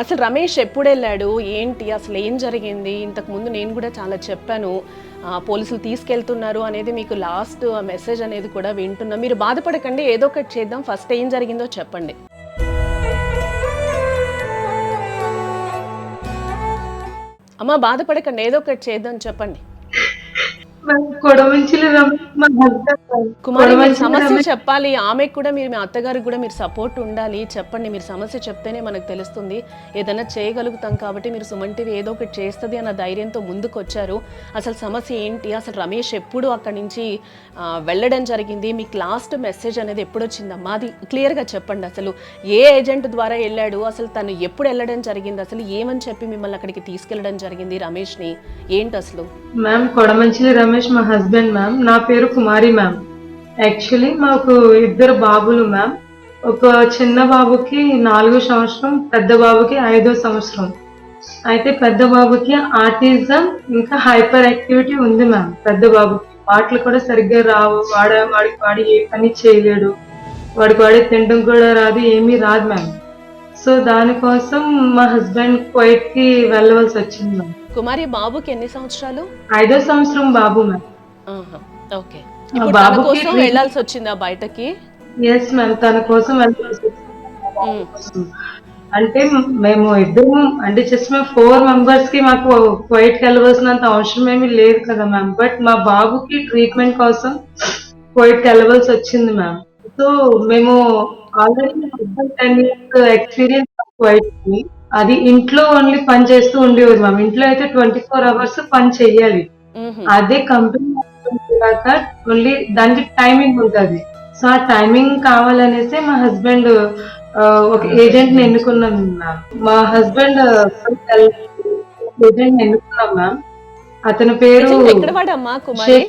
అసలు రమేష్ ఎప్పుడెళ్ళాడు? ఏంటి? అసలు ఏం జరిగింది? ఇంతకుముందు నేను కూడా చాలా చెప్పాను. పోలీసులు తీసుకెళ్తున్నారు అనేది మీకు లాస్ట్ మెసేజ్ అనేది కూడా వింటున్నా. మీరు బాధపడకండి, ఏదో ఒకటి చేద్దాం. ఫస్ట్ ఏం జరిగిందో చెప్పండి. అమ్మ బాధపడకండి, ఏదో ఒకటి చేద్దాం, చెప్పండి. కుమారి మీరు సమస్య చెప్పాలి. ఆమెకు కూడా మీరు, మీ అత్తగారికి కూడా మీరు సపోర్ట్ ఉండాలి. చెప్పండి, మీరు సమస్య చెప్తేనే మనకు తెలుస్తుంది. ఏదైనా చేయగలుగుతాం కాబట్టి మీరు సుమన్ టీవీ ఏదో ఒకటి చేస్తుంది అన్న ధైర్యంతో ముందుకు వచ్చారు. అసలు సమస్య ఏంటి? అసలు రమేష్ ఎప్పుడు అక్కడి నుంచి వెళ్ళడం జరిగింది? మీకు లాస్ట్ మెసేజ్ అనేది ఎప్పుడు వచ్చిందమ్మా? అది క్లియర్గా చెప్పండి. అసలు ఏ ఏజెంట్ ద్వారా వెళ్ళాడు? అసలు తను ఎప్పుడు వెళ్ళడం జరిగింది? అసలు ఏమని చెప్పి మిమ్మల్ని అక్కడికి తీసుకెళ్ళడం జరిగింది రమేష్ని? ఏంటి అసలు? మ్యామ్ కొడమంచిలి రమేష్ మా హస్బెండ్ మ్యామ్. నా పేరు కుమారి మ్యామ్. యాక్చువల్లీ మాకు 2 బాబులు మ్యామ్. ఒక చిన్న బాబుకి 4వ సంవత్సరం, పెద్ద బాబుకి 5వ సంవత్సరం. అయితే పెద్ద బాబుకి ఆటిజం ఇంకా హైపర్ యాక్టివిటీ ఉంది మ్యామ్. పెద్ద బాబుకి మాటలు కూడా సరిగ్గా రావు. వాడి ఏ పని చేయలేడు. వాడి తినడం కూడా రాదు, ఏమీ రాదు మ్యామ్. సో దానికోసం మా హస్బెండ్ కువైట్ కి వెళ్ళవలసి వచ్చింది మ్యామ్. కుమారి బాబుకి ఎన్ని సంవత్సరాలు? 5వ సంవత్సరం బాబు మ్యామ్. ఓకే. ఇప్పుడు తన కోసం వెళ్ళాల్సి వచ్చిందా బయటకి? ఎస్ మ్యామ్, తన కోసం వెళ్ళాల్సి వచ్చింది. అంటే మేము ఇద్దరం, అంటే జస్ట్ మేము 4 మెంబర్స్ కి మాకు కువైట్ కి వెళ్ళవలసినంత అవసరం ఏమీ లేదు కదా మ్యామ్. బట్ మా బాబుకి ట్రీట్మెంట్ కోసం కువైట్ కి వెళ్ళవలసి వచ్చింది మ్యామ్. సో మేము ఆల్రెడీ 10 years ఎక్స్పీరియన్స్ కువైట్ కి. అది ఇంట్లో ఓన్లీ పని చేస్తూ ఉండేవారు మ్యామ్. ఇంట్లో అయితే 24 hours పని చెయ్యాలి. అదే కంపెనీ ఓన్లీ దానికి టైమింగ్ ఉంటది. సో ఆ టైమింగ్ కావాలనేసి మా హస్బెండ్ ఒక ఏజెంట్ ని ఎన్నుకున్నాం మ్యామ్. మా హస్బెండ్ ఏజెంట్ ఎన్నుకున్నాం మ్యామ్. అతని పేరు ఎక్కడ వాడమ్మా కుమారి?